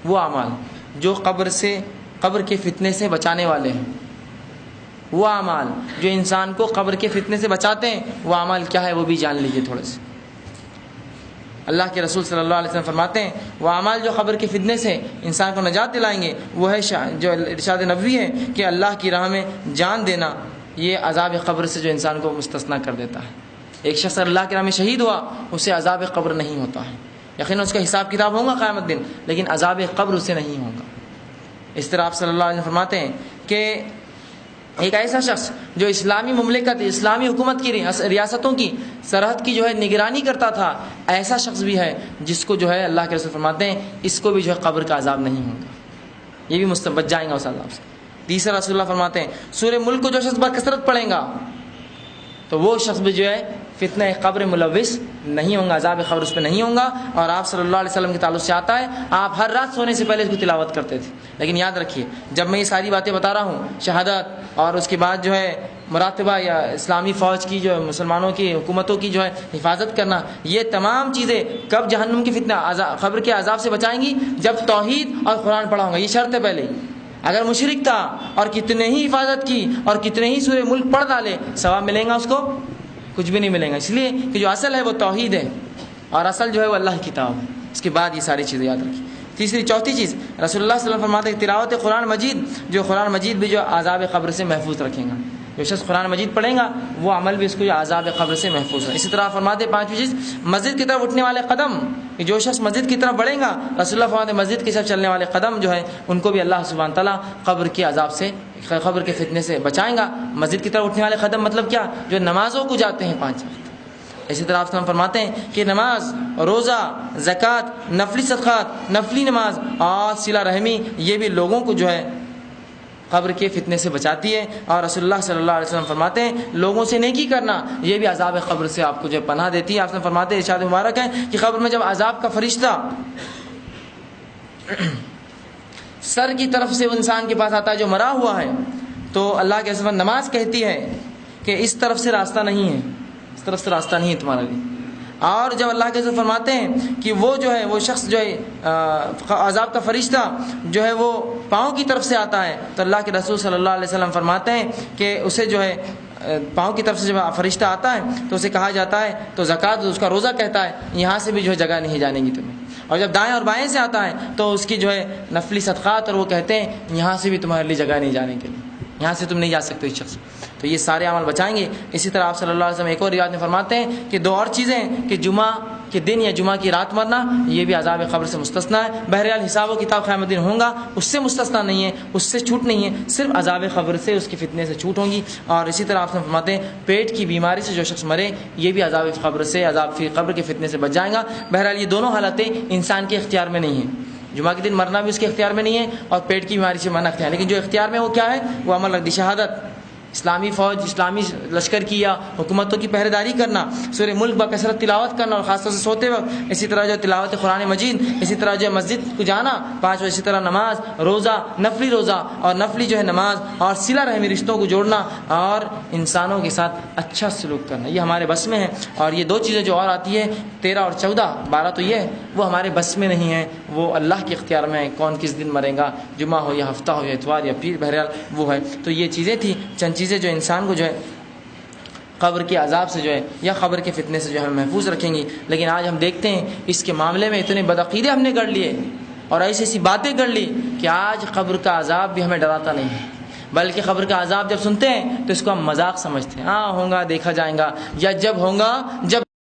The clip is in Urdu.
وہ اعمال جو قبر کے فتنے سے بچانے والے ہیں، وہ اعمال جو انسان کو قبر کے فتنے سے بچاتے ہیں، وہ اعمال کیا ہے وہ بھی جان لیجیے تھوڑے سے۔ اللہ کے رسول صلی اللہ علیہ وسلم فرماتے ہیں وہ اعمال جو قبر کے فتنے سے انسان کو نجات دلائیں گے وہ ہے جو ارشاد نبوی ہے کہ اللہ کی راہ میں جان دینا، یہ عذاب قبر سے جو انسان کو مستثنا کر دیتا ہے۔ ایک شخص اللہ کی راہ میں شہید ہوا، اسے عذاب قبر نہیں ہوتا ہے، یقیناً اس کا حساب کتاب ہوگا قیامت دن، لیکن عذاب قبر اسے نہیں ہوگا۔ اس طرح آپ صلی اللہ علیہ وسلم فرماتے ہیں کہ ایک ایسا شخص جو اسلامی مملکت، اسلامی حکومت کی ریاستوں کی سرحد کی جو ہے نگرانی کرتا تھا، ایسا شخص بھی ہے جس کو جو ہے اللہ کے رسول فرماتے ہیں اس کو بھی جو ہے قبر کا عذاب نہیں ہوگا، یہ بھی بچ جائیں گا اس عذاب سے۔ تیسرا رسول اللہ فرماتے ہیں سورہ ملک کو جو شخص بکثرت پڑھیں گا تو وہ شخص بھی جو ہے فتنہ قبر ملوث نہیں ہوں گا، عذاب قبر اس پہ نہیں ہوں گا۔ اور آپ صلی اللہ علیہ وسلم کے تعلق سے آتا ہے آپ ہر رات سونے سے پہلے اس کو تلاوت کرتے تھے۔ لیکن یاد رکھیے جب میں یہ ساری باتیں بتا رہا ہوں، شہادت اور اس کے بعد جو ہے مراقبہ یا اسلامی فوج کی جو مسلمانوں کی حکومتوں کی جو ہے حفاظت کرنا، یہ تمام چیزیں کب جہنم کی فتنہ قبر کے عذاب سے بچائیں گی؟ جب توحید اور قرآن پڑھا ہوگا، یہ شرط ہے پہلے۔ اگر مشرک تھا اور کتنے ہی حفاظت کی اور کتنے ہی سورہ ملک پڑھ ڈالے، ثواب ملے گا اس کو؟ کچھ بھی نہیں ملے گا، اس لیے کہ جو اصل ہے وہ توحید ہے اور اصل جو ہے وہ اللہ کی کتاب ہے۔ اس کے بعد یہ ساری چیزیں یاد رکھیں۔ تیسری چوتھی چیز رسول اللہ صلی اللہ علیہ وسلم فرماتے ہیں تلاوت قرآن مجید، جو قرآن مجید بھی جو عذاب قبر سے محفوظ رکھیں گا، جو شخص قرآن مجید پڑھیں گا وہ عمل بھی اس کو عذاب قبر سے محفوظ ہے۔ اسی طرح فرماتے ہیں پانچویں چیز مسجد کی طرف اٹھنے والے قدم، کہ جو شخص مسجد کی طرف بڑھیں گا، رسول اللہ فرماتے ہیں مسجد کی طرف چلنے والے قدم جو ہے ان کو بھی اللہ سبحانہ تعالیٰ قبر کے عذاب سے، قبر کے فتنے سے بچائیں گا۔ مسجد کی طرف اٹھنے والے قدم مطلب کیا؟ جو نمازوں کو جاتے ہیں 5 وقت۔ اسی طرح آپ فرماتے ہیں کہ نماز، روزہ، زکوٰۃ، نفلی صدقات، نفلی نماز اور صلہ رحمی یہ بھی لوگوں کو جو ہے قبر کے فتنے سے بچاتی ہے۔ اور رسول اللہ صلی اللہ علیہ وسلم فرماتے ہیں لوگوں سے نیکی کرنا یہ بھی عذاب قبر سے آپ کو جو ہے پناہ دیتی ہے۔ آپ فرماتے ہیں ارشاد مبارک ہے کہ قبر میں جب عذاب کا فرشتہ سر کی طرف سے انسان کے پاس آتا ہے جو مرا ہوا ہے، تو اللہ کے رسول نماز کہتی ہے کہ اس طرف سے راستہ نہیں ہے، اس طرف سے راستہ نہیں ہے تمہارا لیے۔ اور جب اللہ کے رسول فرماتے ہیں کہ وہ جو ہے وہ شخص جو ہے عذاب کا فرشتہ جو ہے وہ پاؤں کی طرف سے آتا ہے، تو اللہ کے رسول صلی اللہ علیہ وسلم فرماتے ہیں کہ اسے جو ہے پاؤں کی طرف سے جب فرشتہ آتا ہے تو اسے کہا جاتا ہے، تو زکوٰۃ اس کا روزہ کہتا ہے یہاں سے بھی جو ہے جگہ نہیں جانے گی تمہیں۔ اور جب دائیں اور بائیں سے آتا ہے تو اس کی جو ہے نفلی صدقات، اور وہ کہتے ہیں یہاں سے بھی تمہارے لیے جگہ نہیں جانے کے لیے، یہاں سے تم نہیں جا سکتے اس شخص۔ تو یہ سارے عمل بچائیں گے۔ اسی طرح آپ صلی اللہ علیہ وسلم ایک اور روایت میں فرماتے ہیں کہ 2 اور چیزیں ہیں کہ جمعہ کے دن یا جمعہ کی رات مرنا یہ بھی عذاب قبر سے مستثنا ہے۔ بہرحال حساب و کتاب قیامت دن ہوگا، اس سے مستثنا نہیں ہے، اس سے چھوٹ نہیں ہے، صرف عذاب قبر سے، اس کی فتنے سے چھوٹ ہوگی۔ اور اسی طرح آپ فرماتے ہیں پیٹ کی بیماری سے جو شخص مرے یہ بھی عذاب قبر سے، عذاب فی قبر کے فتنے سے بچ جائے گا۔ بہرحال یہ دونوں حالتیں انسان کے اختیار میں نہیں ہیں، جمعہ کے دن مرنا بھی اس کے اختیار میں نہیں ہے اور پیٹ کی بیماری سے مرنا اختیار ہے، لیکن جو اختیار میں وہ کیا ہے؟ وہ عمل رکھ دی شہادت، اسلامی فوج، اسلامی لشکر کی یا حکومتوں کی پہرے داری کرنا، سورہ ملک بکثرت تلاوت کرنا اور خاص طور سے سوتے وقت، اسی طرح جو تلاوت قرآن مجید، اسی طرح جو مسجد کو جانا 5، اسی طرح نماز، روزہ، نفلی روزہ اور نفلی جو ہے نماز، اور صلہ رحمی رشتوں کو جوڑنا اور انسانوں کے ساتھ اچھا سلوک کرنا، یہ ہمارے بس میں ہے۔ اور یہ 2 چیزیں جو اور آتی ہے 13 اور 14، 12 تو یہ ہے وہ ہمارے بس میں نہیں ہے، وہ اللہ کے اختیار میں ہے، کون کس دن مرے گا، جمعہ ہو یا ہفتہ ہو یا اتوار یا پیر، بہرحال وہ ہے۔ تو یہ چیزیں تھیں چند چیزیں جو انسان کو جو ہے قبر کے عذاب سے جو ہے یا قبر کے فتنے سے جو ہے محفوظ رکھیں گی۔ لیکن آج ہم دیکھتے ہیں اس کے معاملے میں اتنے بدعقیدے ہم نے کر لیے اور ایسی ایسی باتیں کر لی کہ آج قبر کا عذاب بھی ہمیں ڈراتا نہیں ہے، بلکہ قبر کا عذاب جب سنتے ہیں تو اس کو ہم مذاق سمجھتے ہیں، ہاں ہوگا دیکھا جائے گا، یا جب ہوگا جب